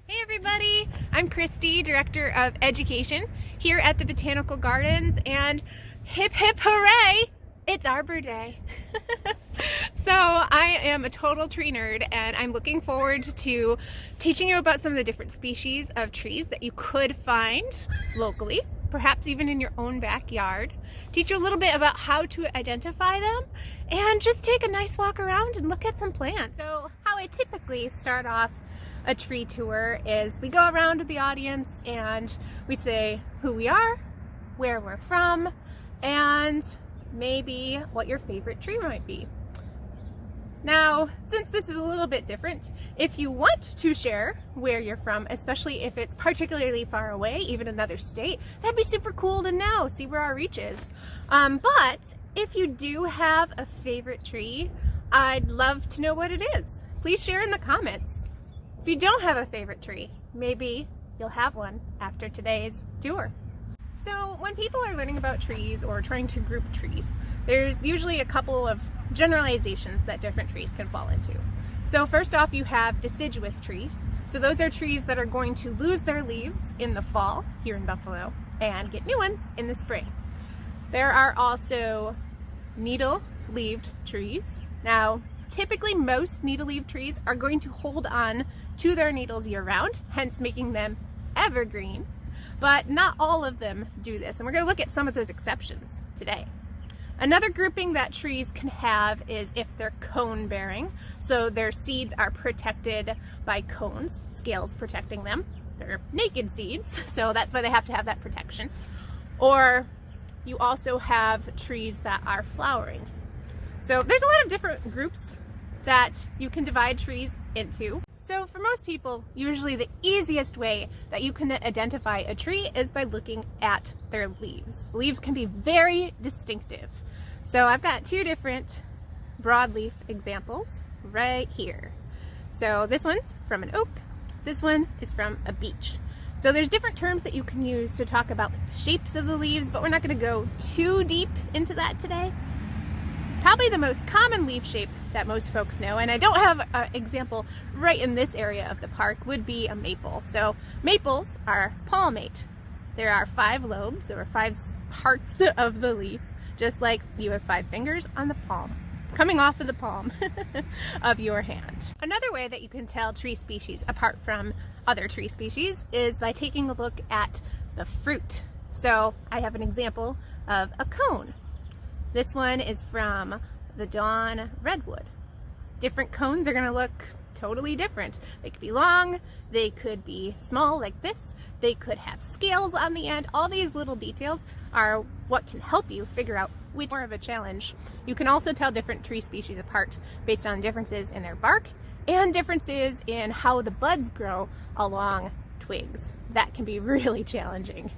Hey everybody, I'm Kristy, Director of Education here at the Botanical Gardens, and hip hip hooray, it's Arbor Day. So I am a total tree nerd and I'm looking forward to teaching you about some of the different species of trees that you could find locally, perhaps even in your own backyard, teach you a little bit about how to identify them, and just take a nice walk around and look at some plants. So how I typically start off a tree tour is we go around to the audience and we say who we are, where we're from, and maybe what your favorite tree might be. Now, since this is a little bit different, if you want to share where you're from, especially if it's particularly far away, even another state, that'd be super cool to know, see where our reach is. But if you do have a favorite tree, I'd love to know what it is. Please share in the comments. If you don't have a favorite tree, maybe you'll have one after today's tour. So when people are learning about trees or trying to group trees, there's usually a couple of generalizations that different trees can fall into. So first off, you have deciduous trees. So those are trees that are going to lose their leaves in the fall here in Buffalo and get new ones in the spring. There are also needle-leaved trees. Now, typically most needle-leaved trees are going to hold on to their needles year-round, hence making them evergreen, but not all of them do this, and we're going to look at some of those exceptions today. Another grouping that trees can have is if they're cone bearing, so their seeds are protected by cones, scales protecting them. They're naked seeds, so that's why they have to have that protection. Or you also have trees that are flowering. So there's a lot of different groups that you can divide trees into. So for most people, usually the easiest way that you can identify a tree is by looking at their leaves. Leaves can be very distinctive. So I've got two different broadleaf examples right here. So this one's from an oak, this one is from a beech. So there's different terms that you can use to talk about the shapes of the leaves, but we're not going to go too deep into that today. Probably the most common leaf shape that most folks know, and I don't have an example right in this area of the park, would be a maple. So maples are palmate. There are 5 lobes, or 5 parts of the leaf, just like you have 5 fingers on the palm, coming off of the palm of your hand. Another way that you can tell tree species apart from other tree species is by taking a look at the fruit. So I have an example of a cone. This one is from the dawn redwood. Different cones are going to look totally different. They could be long, they could be small like this, they could have scales on the end. All these little details are what can help you figure out which more of a challenge. You can also tell different tree species apart based on differences in their bark and differences in how the buds grow along twigs. That can be really challenging.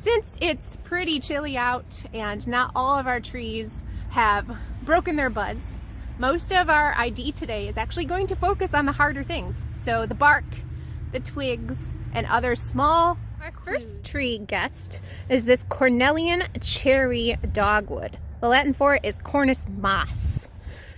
Since it's pretty chilly out and not all of our trees have broken their buds, most of our ID today is actually going to focus on the harder things. So the bark, the twigs, and other small. Our first tree guest is this Cornelian cherry dogwood. The Latin for it is Cornus mas.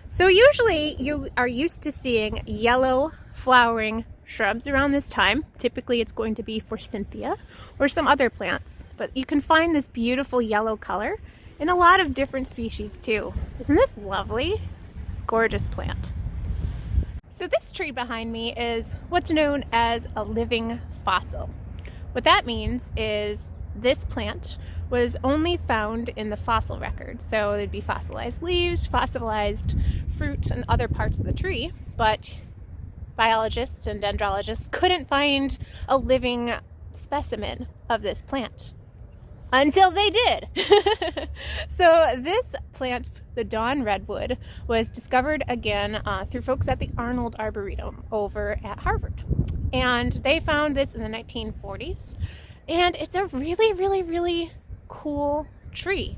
So usually you are used to seeing yellow flowering shrubs around this time. Typically it's going to be forsythia or some other plants, but you can find this beautiful yellow color in a lot of different species too. Isn't this lovely? Gorgeous plant. So this tree behind me is what's known as a living fossil. What that means is this plant was only found in the fossil record. So there'd be fossilized leaves, fossilized fruit, and other parts of the tree, but biologists and dendrologists couldn't find a living specimen of this plant until they did. So this plant, the dawn redwood, was discovered again through folks at the Arnold Arboretum over at Harvard. And they found this in the 1940s. And it's a really, really, really cool tree.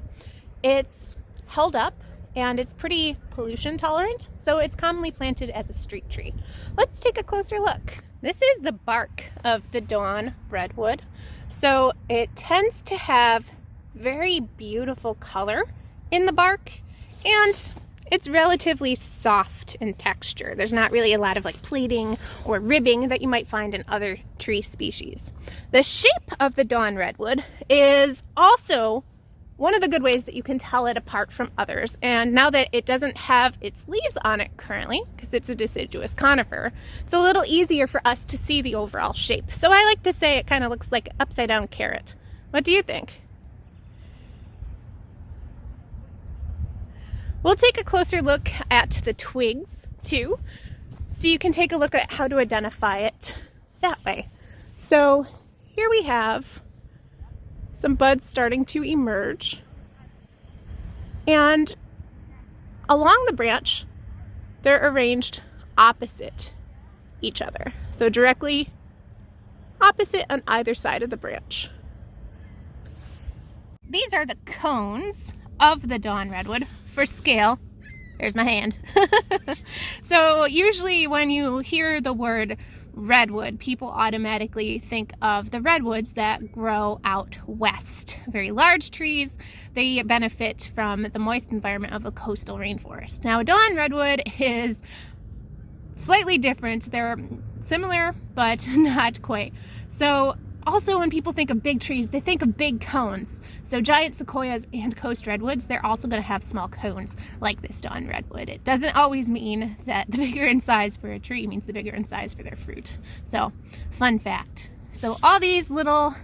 It's held up and it's pretty pollution tolerant, so it's commonly planted as a street tree. Let's take a closer look. This is the bark of the dawn redwood. So it tends to have very beautiful color in the bark, and it's relatively soft in texture. There's not really a lot of like plating or ribbing that you might find in other tree species. The shape of the dawn redwood is also one of the good ways that you can tell it apart from others. And now that it doesn't have its leaves on it currently, because it's a deciduous conifer, it's a little easier for us to see the overall shape. So I like to say it kind of looks like an upside down carrot. What do you think? We'll take a closer look at the twigs too, so you can take a look at how to identify it that way. So here we have some buds starting to emerge, and along the branch they're arranged opposite each other, so directly opposite on either side of the branch. These are the cones of the dawn redwood. For scale, there's my hand. So usually when you hear the word redwood, people automatically think of the redwoods that grow out west. Very large trees. They benefit from the moist environment of a coastal rainforest. Now, a dawn redwood is slightly different. They're similar, but not quite. So also, when people think of big trees, they think of big cones. So giant sequoias and coast redwoods, they're also going to have small cones like this dawn redwood. It doesn't always mean that the bigger in size for a tree means the bigger in size for their fruit. So, fun fact. So all these little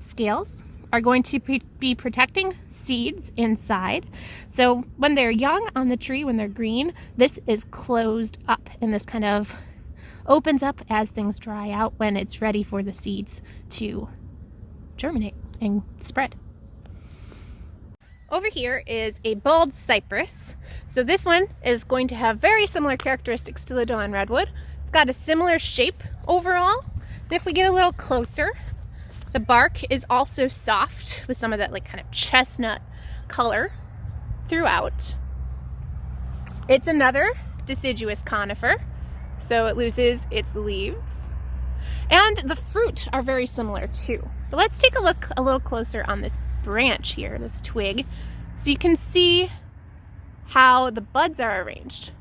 scales are going to be protecting seeds inside. So when they're young on the tree, when they're green, this is closed up, and this kind of opens up as things dry out when it's ready for the seeds to germinate and spread. Over here is a bald cypress. So this one is going to have very similar characteristics to the dawn redwood. It's got a similar shape overall. And if we get a little closer, the bark is also soft with some of that like kind of chestnut color throughout. It's another deciduous conifer, so it loses its leaves. And the fruit are very similar too. But let's take a look a little closer on this branch here, this twig, so you can see how the buds are arranged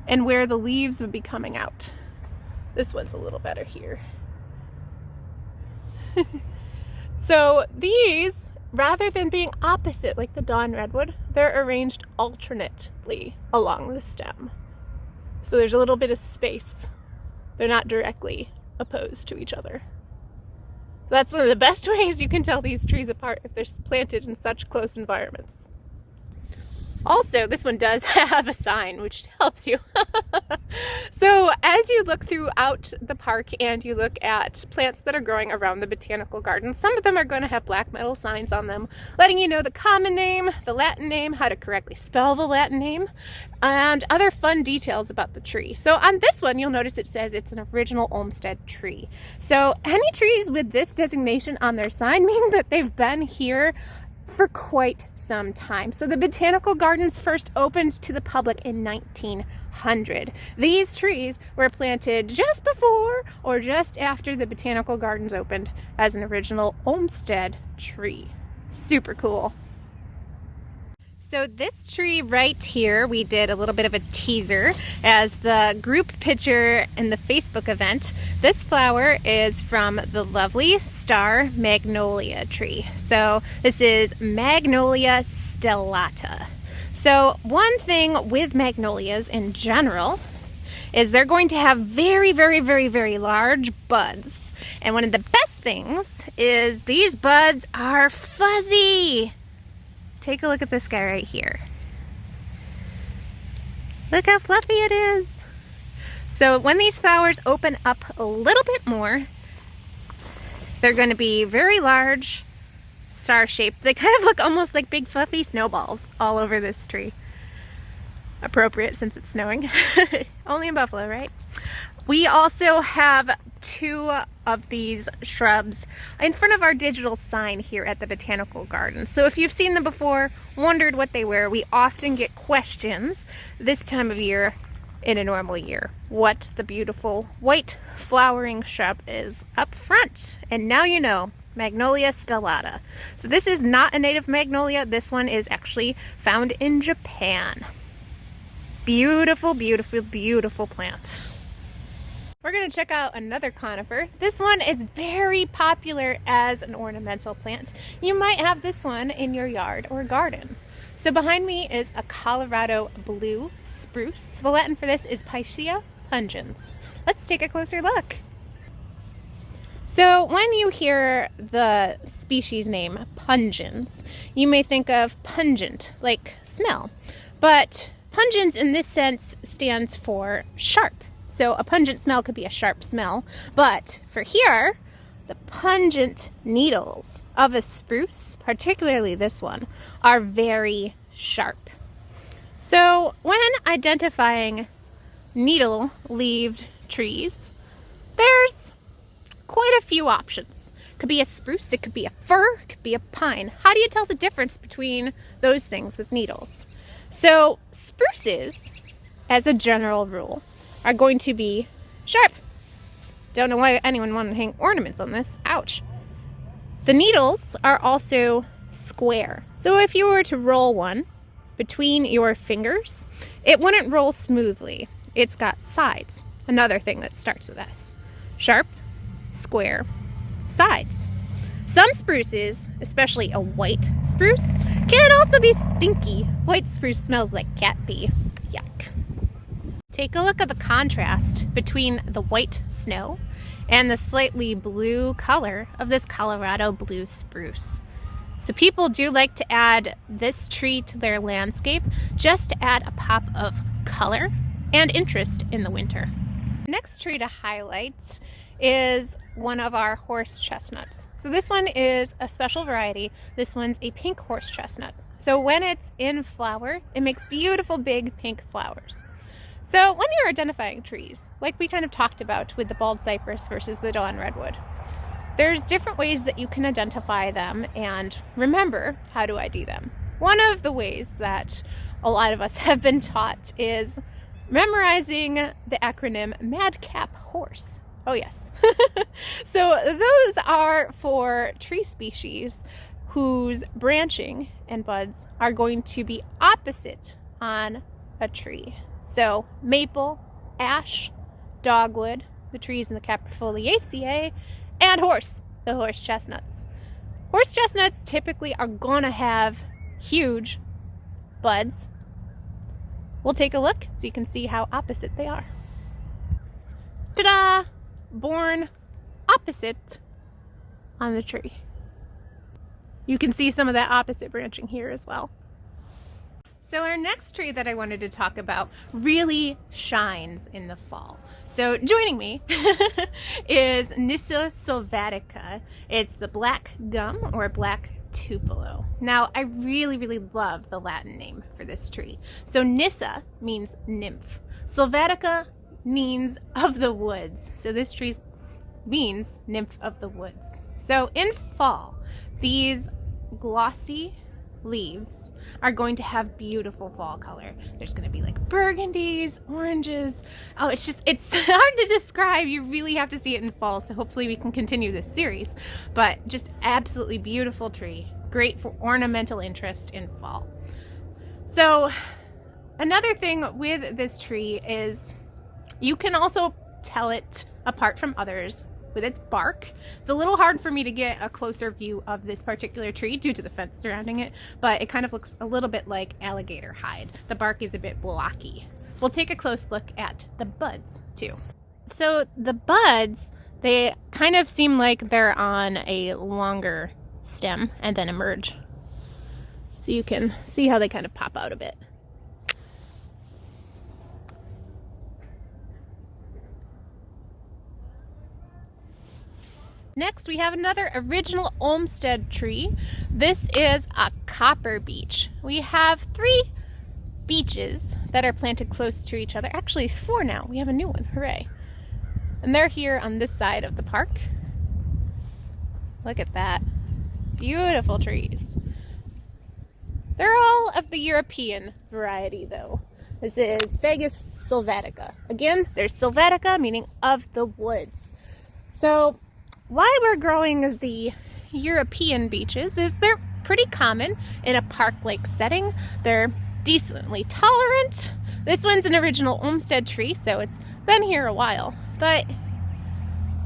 and where the leaves would be coming out. This one's a little better here. So these, rather than being opposite like the dawn redwood, they're arranged alternately along the stem. So there's a little bit of space. They're not directly opposed to each other. That's one of the best ways you can tell these trees apart if they're planted in such close environments. Also, this one does have a sign, which helps you. So as you look throughout the park and you look at plants that are growing around the botanical garden, some of them are going to have black metal signs on them, letting you know the common name, the Latin name, how to correctly spell the Latin name, and other fun details about the tree. So on this one, you'll notice it says it's an original Olmsted tree. So any trees with this designation on their sign mean that they've been here for quite some time. So the botanical gardens first opened to the public in 1900. These trees were planted just before or just after the botanical gardens opened as an original Olmsted tree. Super cool. So this tree right here, we did a little bit of a teaser as the group picture in the Facebook event. This flower is from the lovely star magnolia tree. So this is Magnolia stellata. So one thing with magnolias in general is they're going to have very, very, very, very large buds. And one of the best things is these buds are fuzzy. Take a look at this guy right here. Look how fluffy it is. So when these flowers open up a little bit more, they're going to be very large, star-shaped. They kind of look almost like big fluffy snowballs all over this tree. Appropriate since it's snowing. Only in Buffalo, right? We also have 2 of these shrubs in front of our digital sign here at the Botanical Garden. So if you've seen them before, wondered what they were, we often get questions this time of year in a normal year what the beautiful white flowering shrub is up front. And now you know, Magnolia stellata. So this is not a native magnolia. This one is actually found in Japan. beautiful, beautiful, beautiful plant. We're going to check out another conifer. This one is very popular as an ornamental plant. You might have this one in your yard or garden. So behind me is a Colorado blue spruce. The Latin for this is Picea pungens. Let's take a closer look. So when you hear the species name pungens, you may think of pungent, like smell. But pungens in this sense stands for sharp. So a pungent smell could be a sharp smell. But for here, the pungent needles of a spruce, particularly this one, are very sharp. So when identifying needle-leaved trees, there's quite a few options. It could be a spruce, it could be a fir, it could be a pine. How do you tell the difference between those things with needles? So spruces, as a general rule, are going to be sharp. Don't know why anyone wanted to hang ornaments on this. Ouch. The needles are also square. So if you were to roll one between your fingers, it wouldn't roll smoothly. It's got sides. Another thing that starts with S. Sharp, square, sides. Some spruces, especially a white spruce, can also be stinky. White spruce smells like cat pee. Yuck. Take a look at the contrast between the white snow and the slightly blue color of this Colorado blue spruce. So people do like to add this tree to their landscape just to add a pop of color and interest in the winter. Next tree to highlight is one of our horse chestnuts. So this one is a special variety. This one's a pink horse chestnut. So when it's in flower, it makes beautiful big pink flowers. So when you're identifying trees, like we kind of talked about with the bald cypress versus the dawn redwood, there's different ways that you can identify them and remember how to ID them. One of the ways that a lot of us have been taught is memorizing the acronym MADCAP Horse. Oh yes. So those are for tree species whose branching and buds are going to be opposite on a tree. So maple, ash, dogwood, the trees in the Caprifoliaceae, and horse, the horse chestnuts. Horse chestnuts typically are gonna have huge buds. We'll take a look so you can see how opposite they are. Ta-da! Born opposite on the tree. You can see some of that opposite branching here as well. So our next tree that I wanted to talk about really shines in the fall. So joining me is Nyssa sylvatica. It's the black gum or black tupelo. Now I really, really love the Latin name for this tree. So Nyssa means nymph. Sylvatica means of the woods. So this tree means nymph of the woods. So in fall, these glossy leaves are going to have beautiful fall color. There's going to be like burgundies, oranges. Oh, it's hard to describe. You really have to see it in fall. So hopefully we can continue this series, but just absolutely beautiful tree. Great for ornamental interest in fall. So another thing with this tree is you can also tell it apart from others with its bark. It's a little hard for me to get a closer view of this particular tree due to the fence surrounding it, but it kind of looks a little bit like alligator hide. The bark is a bit blocky. We'll take a close look at the buds too. So the buds, they kind of seem like they're on a longer stem and then emerge. So you can see how they kind of pop out a bit. Next, we have another original Olmsted tree. This is a copper beech. We have 3 beeches that are planted close to each other. Actually, 4 now. We have a new one. Hooray. And they're here on this side of the park. Look at that. Beautiful trees. They're all of the European variety, though. This is Fagus sylvatica. Again, there's sylvatica, meaning of the woods. So why we're growing the European beeches is they're pretty common in a park-like setting. They're decently tolerant. This one's an original Olmsted tree, so it's been here a while, but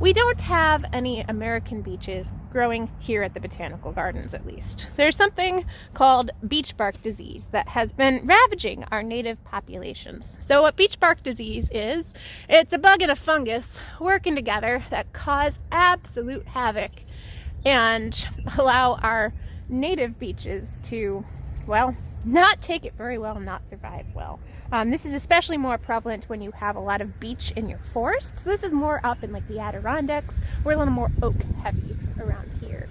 we don't have any American beeches growing here at the Botanical Gardens, at least. There's something called beech bark disease that has been ravaging our native populations. So what beech bark disease is, it's a bug and a fungus working together that cause absolute havoc and allow our native beeches to, well, not take it very well, not survive well. This is especially more prevalent when you have a lot of beech in your forests. This is more up in like the Adirondacks. We're a little more oak heavy around here.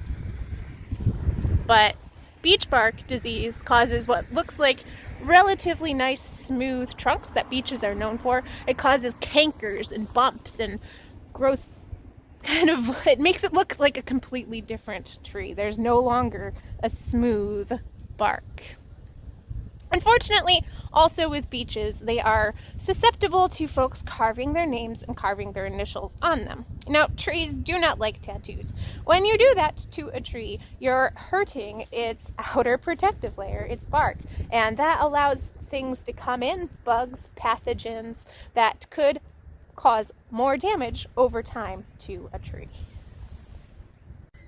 But beech bark disease causes what looks like relatively nice smooth trunks that beeches are known for. It causes cankers and bumps and growth. It makes it look like a completely different tree. There's no longer a smooth bark. Unfortunately, also with beeches, they are susceptible to folks carving their names and carving their initials on them. Now, trees do not like tattoos. When you do that to a tree, you're hurting its outer protective layer, its bark, and that allows things to come in, bugs, pathogens, that could cause more damage over time to a tree.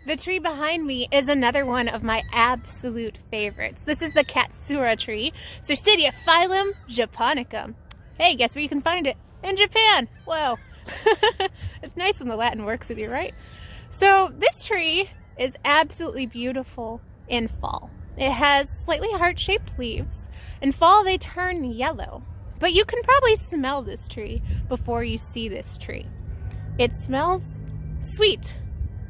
The tree behind me is another one of my absolute favorites. This is the katsura tree, Cercidia phylum japonicum. Hey, guess where you can find it? In Japan. Whoa. It's nice when the Latin works with you, right? So this tree is absolutely beautiful in fall. It has slightly heart-shaped leaves. In fall, they turn yellow. But you can probably smell this tree before you see this tree. It smells sweet.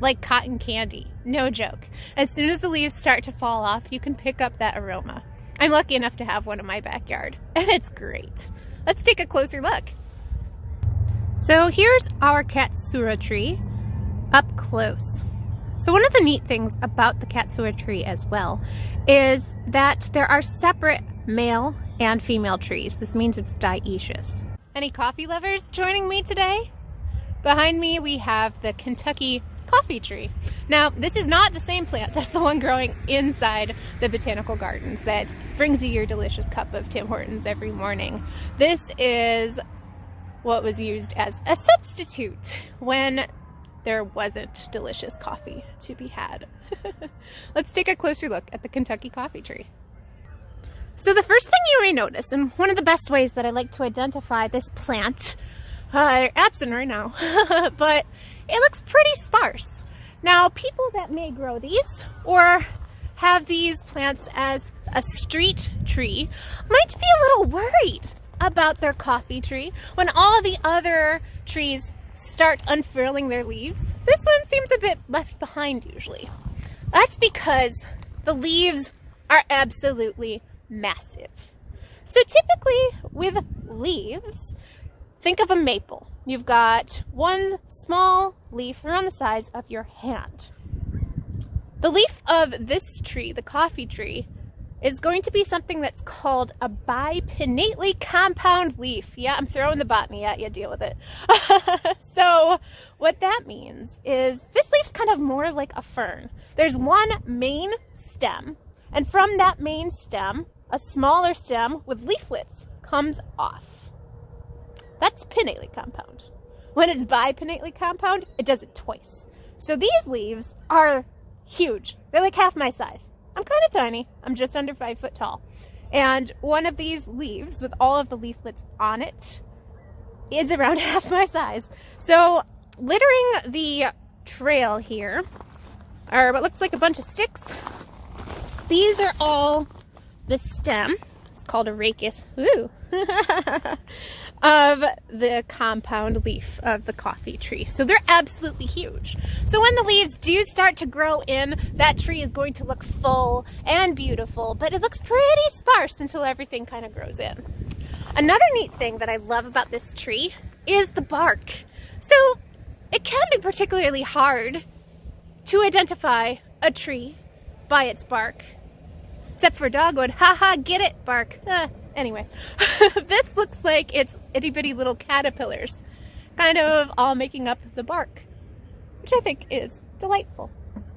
Like cotton candy. No joke. As soon as the leaves start to fall off, you can pick up that aroma. I'm lucky enough to have one in my backyard, and it's great. Let's take a closer look. So here's our katsura tree up close. So one of the neat things about the katsura tree as well is that there are separate male and female trees. This means it's dioecious. Any coffee lovers joining me today? Behind me we have the Kentucky coffee tree. Now, this is not the same plant as the one growing inside the Botanical Gardens that brings you your delicious cup of Tim Hortons every morning. This is what was used as a substitute when there wasn't delicious coffee to be had. Let's take a closer look at the Kentucky coffee tree. So the first thing you may notice, and one of the best ways that I like to identify this plant, they're absent right now, but it looks pretty sparse. Now, people that may grow these or have these plants as a street tree might be a little worried about their coffee tree when all the other trees start unfurling their leaves. This one seems a bit left behind usually. That's because the leaves are absolutely massive. So typically with leaves, think of a maple. You've got one small leaf around the size of your hand. The leaf of this tree, the coffee tree, is going to be something that's called a bipinnately compound leaf. Yeah, I'm throwing the botany at you, deal with it. So what that means is this leaf's kind of more like a fern. There's one main stem, and from that main stem, a smaller stem with leaflets comes off. That's pinnately compound. When it's bipinnately compound, it does it twice. So these leaves are huge. They're like half my size. I'm kind of tiny. I'm just under 5 foot tall. And one of these leaves with all of the leaflets on it is around half my size. So littering the trail here are what looks like a bunch of sticks. These are all the stem. It's called a rachis. Ooh. Of the compound leaf of the coffee tree. So they're absolutely huge. So when the leaves do start to grow in, that tree is going to look full and beautiful, but it looks pretty sparse until everything kind of grows in. Another neat thing that I love about this tree is the bark. So it can be particularly hard to identify a tree by its bark. Except for dogwood. Haha, get it, bark. Anyway, this looks like it's itty bitty little caterpillars, kind of all making up the bark, which I think is delightful.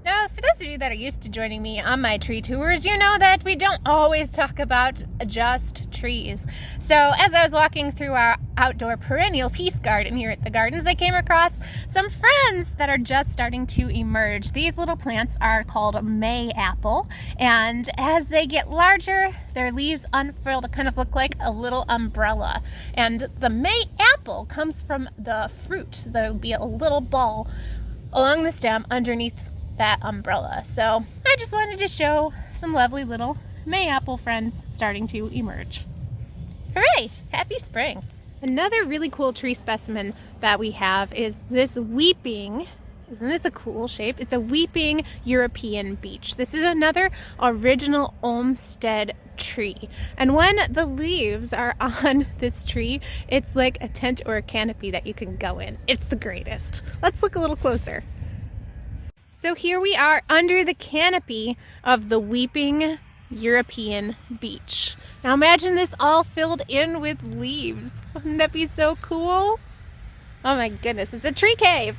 Now, for those of you that are used to joining me on my tree tours, you know that we don't always talk about just trees. So as I was walking through our outdoor perennial peace garden here at the gardens, I came across some friends that are just starting to emerge. These little plants are called May apple, and as they get larger, their leaves unfurl to kind of look like a little umbrella. And the May apple comes from the fruit. There'll be a little ball along the stem underneath that umbrella. So I just wanted to show some lovely little mayapple friends starting to emerge. Hooray! Happy spring! Another really cool tree specimen that we have is this weeping. Isn't this a cool shape? It's a weeping European beech. This is another original Olmsted tree. And when the leaves are on this tree, it's like a tent or a canopy that you can go in. It's the greatest. Let's look a little closer. So here we are under the canopy of the weeping European beech. Now imagine this all filled in with leaves. Wouldn't that be so cool? Oh my goodness, it's a tree cave.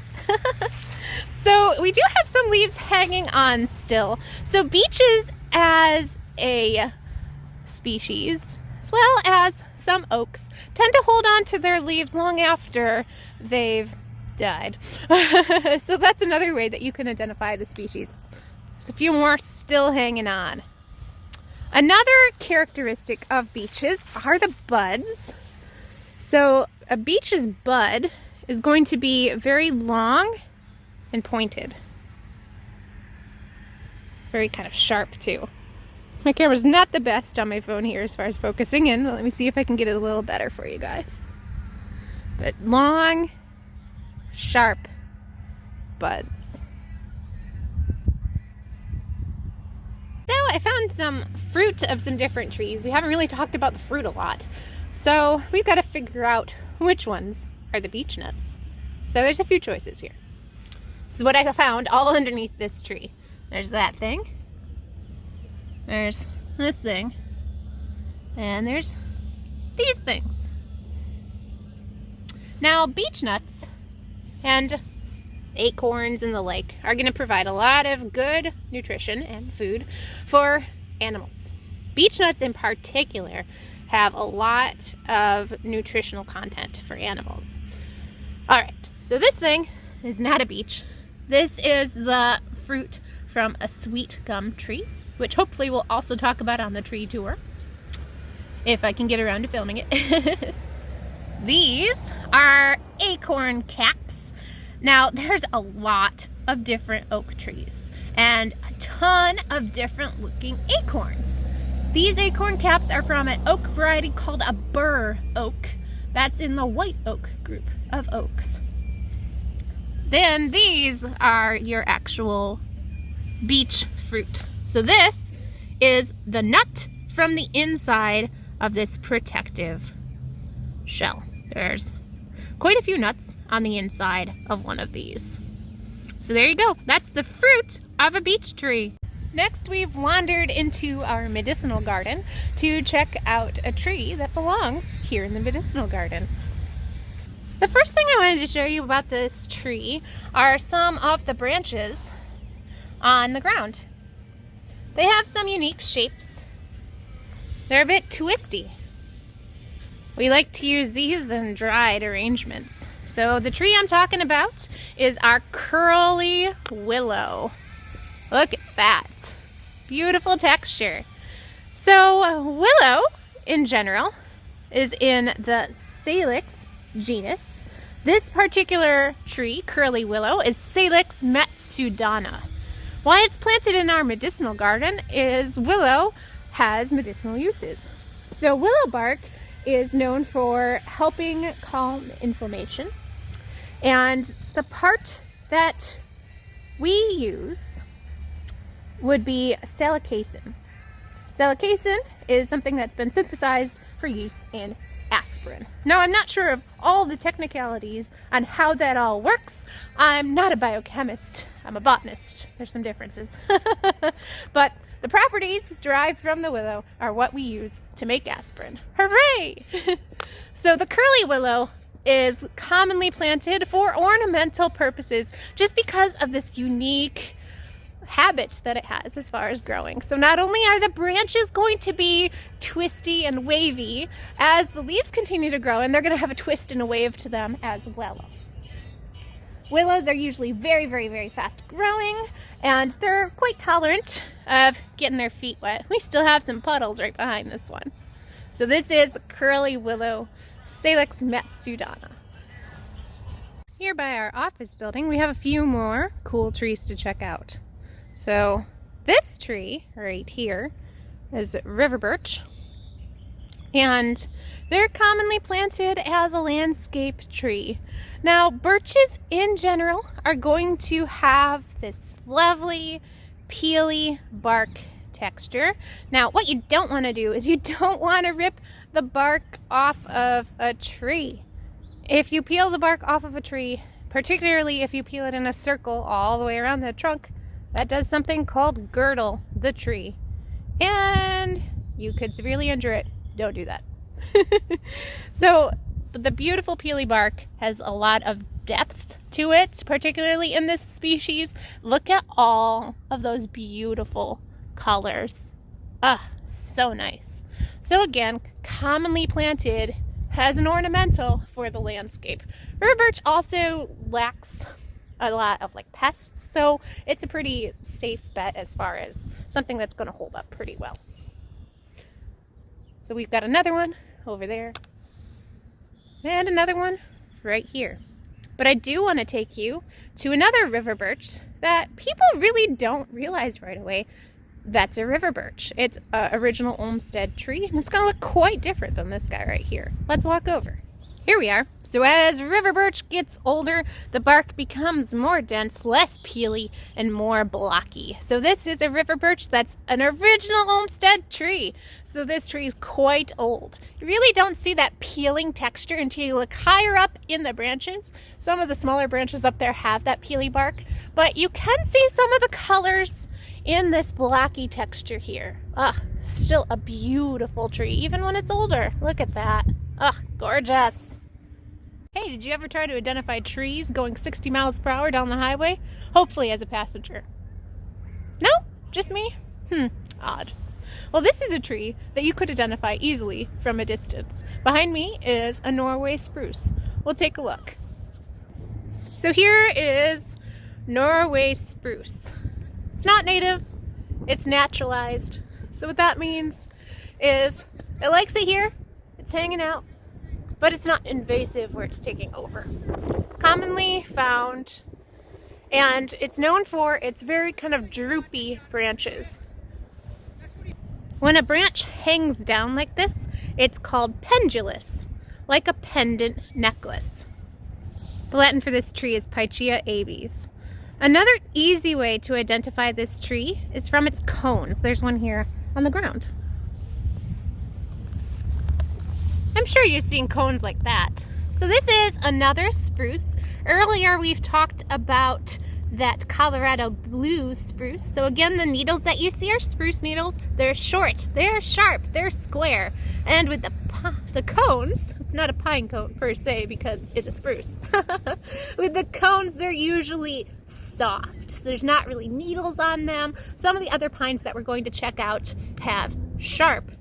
So we do have some leaves hanging on still. So beeches as a species, as well as some oaks, tend to hold on to their leaves long after they've died. So that's another way that you can identify the species. There's a few more still hanging on. Another characteristic of beeches are the buds. So a beech's bud is going to be very long and pointed. Very kind of sharp too. My camera's not the best on my phone here as far as focusing in, but let me see if I can get it a little better for you guys. But long, sharp buds. So I found some fruit of some different trees. We haven't really talked about the fruit a lot. So we've got to figure out which ones are the beech nuts. So there's a few choices here. This is what I found all underneath this tree. There's that thing. There's this thing. And there's these things. Now beech nuts and acorns and the like are going to provide a lot of good nutrition and food for animals. Beech nuts in particular have a lot of nutritional content for animals. Alright, so this thing is not a beech. This is the fruit from a sweet gum tree, which hopefully we'll also talk about on the tree tour, if I can get around to filming it. These are acorn caps. Now, there's a lot of different oak trees and a ton of different looking acorns. These acorn caps are from an oak variety called a bur oak. That's in the white oak group of oaks. Then these are your actual beech fruit. So this is the nut from the inside of this protective shell. There's quite a few nuts on the inside of one of these. So there you go. That's the fruit of a beech tree. Next, we've wandered into our medicinal garden to check out a tree that belongs here in the medicinal garden. The first thing I wanted to show you about this tree are some of the branches on the ground. They have some unique shapes. They're a bit twisty. We like to use these in dried arrangements. So the tree I'm talking about is our curly willow. Look at that. Beautiful texture. So willow in general is in the Salix genus. This particular tree, curly willow, is Salix matsudana. Why it's planted in our medicinal garden is willow has medicinal uses. So willow bark is known for helping calm inflammation. And the part that we use would be salicasin. Salicasin is something that's been synthesized for use in aspirin. Now, I'm not sure of all the technicalities on how that all works. I'm not a biochemist. I'm a botanist. There's some differences. But the properties derived from the willow are what we use to make aspirin. Hooray! So the curly willow is commonly planted for ornamental purposes just because of this unique habit that it has as far as growing. So not only are the branches going to be twisty and wavy as the leaves continue to grow, and they're going to have a twist and a wave to them as well. Willows are usually very, very, very fast growing, and they're quite tolerant of getting their feet wet. We still have some puddles right behind this one. So this is curly willow, Salix matsudana. Here by our office building, we have a few more cool trees to check out. So this tree right here is river birch, and they're commonly planted as a landscape tree. Now, birches in general are going to have this lovely, peely bark texture. Now, what you don't want to do is you don't want to rip the bark off of a tree. If you peel the bark off of a tree, particularly if you peel it in a circle all the way around the trunk, that does something called girdle the tree, and you could severely injure it. Don't do that. So the beautiful peely bark has a lot of depth to it, particularly in this species. Look at all of those beautiful colors. Ah, so nice. So again, commonly planted as an ornamental for the landscape. River birch also lacks a lot of like pests, so it's a pretty safe bet as far as something that's going to hold up pretty well. So we've got another one over there and another one right here. But I do want to take you to another river birch that people really don't realize right away. That's a river birch. It's an original Olmsted tree, and it's going to look quite different than this guy right here. Let's walk over. Here we are. So as river birch gets older, the bark becomes more dense, less peely, and more blocky. So this is a river birch that's an original Olmsted tree. So this tree is quite old. You really don't see that peeling texture until you look higher up in the branches. Some of the smaller branches up there have that peely bark, but you can see some of the colors in this blocky texture here. Ah, still a beautiful tree, even when it's older. Look at that. Ah, gorgeous. Hey, did you ever try to identify trees going 60 miles per hour down the highway? Hopefully as a passenger. No? Just me? Odd. Well, this is a tree that you could identify easily from a distance. Behind me is a Norway spruce. We'll take a look. So here is Norway spruce. It's not native, it's naturalized. So what that means is it likes it here, it's hanging out, but it's not invasive where it's taking over. Commonly found, and it's known for its very kind of droopy branches. When a branch hangs down like this, it's called pendulous, like a pendant necklace. The Latin for this tree is Picea abies. Another easy way to identify this tree is from its cones. There's one here on the ground. I'm sure you've seen cones like that. So this is another spruce. Earlier we've talked about that Colorado blue spruce. So again, the needles that you see are spruce needles. They're short, they're sharp, they're square. And with the cones, it's not a pine cone per se because it's a spruce. With the cones, they're usually soft. There's not really needles on them. Some of the other pines that we're going to check out have sharp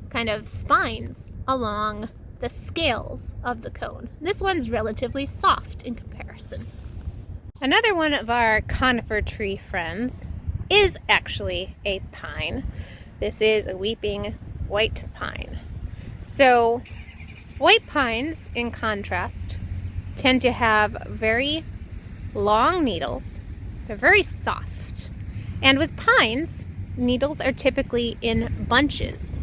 kind of spines along the scales of the cone. This one's relatively soft in comparison. Another one of our conifer tree friends is actually a pine. This is a weeping white pine. So white pines, in contrast, tend to have very long needles. They're very soft. And with pines, needles are typically in bunches.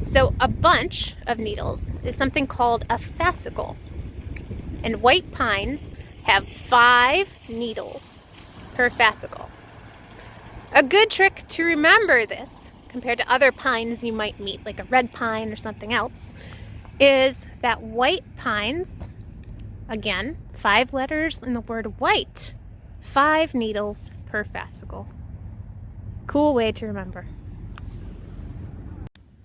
So a bunch of needles is something called a fascicle. And white pines have 5 needles per fascicle. A good trick to remember this, compared to other pines you might meet, like a red pine or something else, is that white pines, again, 5 letters in the word white, 5 needles per fascicle. Cool way to remember.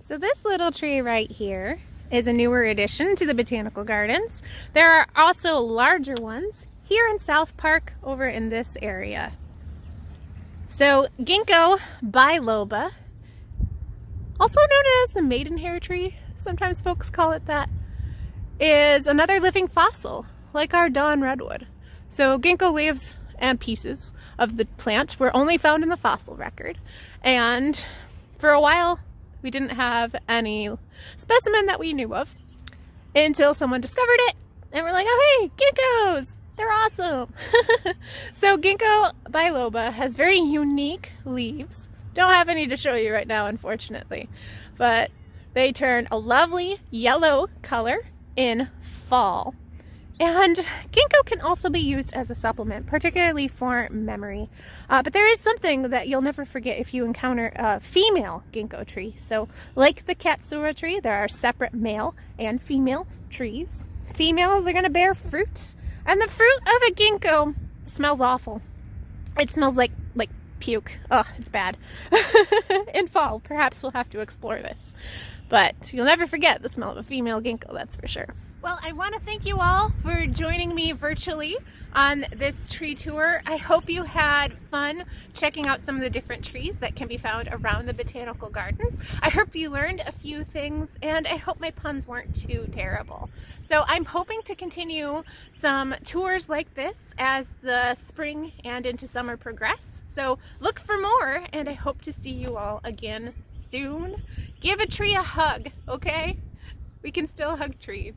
So this little tree right here is a newer addition to the Botanical Gardens. There are also larger ones here in South Park over in this area. So Ginkgo biloba, also known as the maidenhair tree, sometimes folks call it that, is another living fossil, like our dawn redwood. So Ginkgo leaves and pieces of the plant were only found in the fossil record, and for a while we didn't have any specimen that we knew of until someone discovered it, and we're like, oh hey, Ginkgos! They're awesome! So Ginkgo biloba has very unique leaves. Don't have any to show you right now, unfortunately, but they turn a lovely yellow color in fall. And Ginkgo can also be used as a supplement, particularly for memory. But there is something that you'll never forget if you encounter a female Ginkgo tree. So like the katsura tree, there are separate male and female trees. Females are going to bear fruit, and the fruit of a Ginkgo smells awful. It smells like puke. Oh, it's bad. In fall, perhaps we'll have to explore this. But you'll never forget the smell of a female Ginkgo, that's for sure. Well, I want to thank you all for joining me virtually on this tree tour. I hope you had fun checking out some of the different trees that can be found around the botanical gardens. I hope you learned a few things, and I hope my puns weren't too terrible. So I'm hoping to continue some tours like this as the spring and into summer progress. So look for more, and I hope to see you all again soon. Give a tree a hug, okay? We can still hug trees.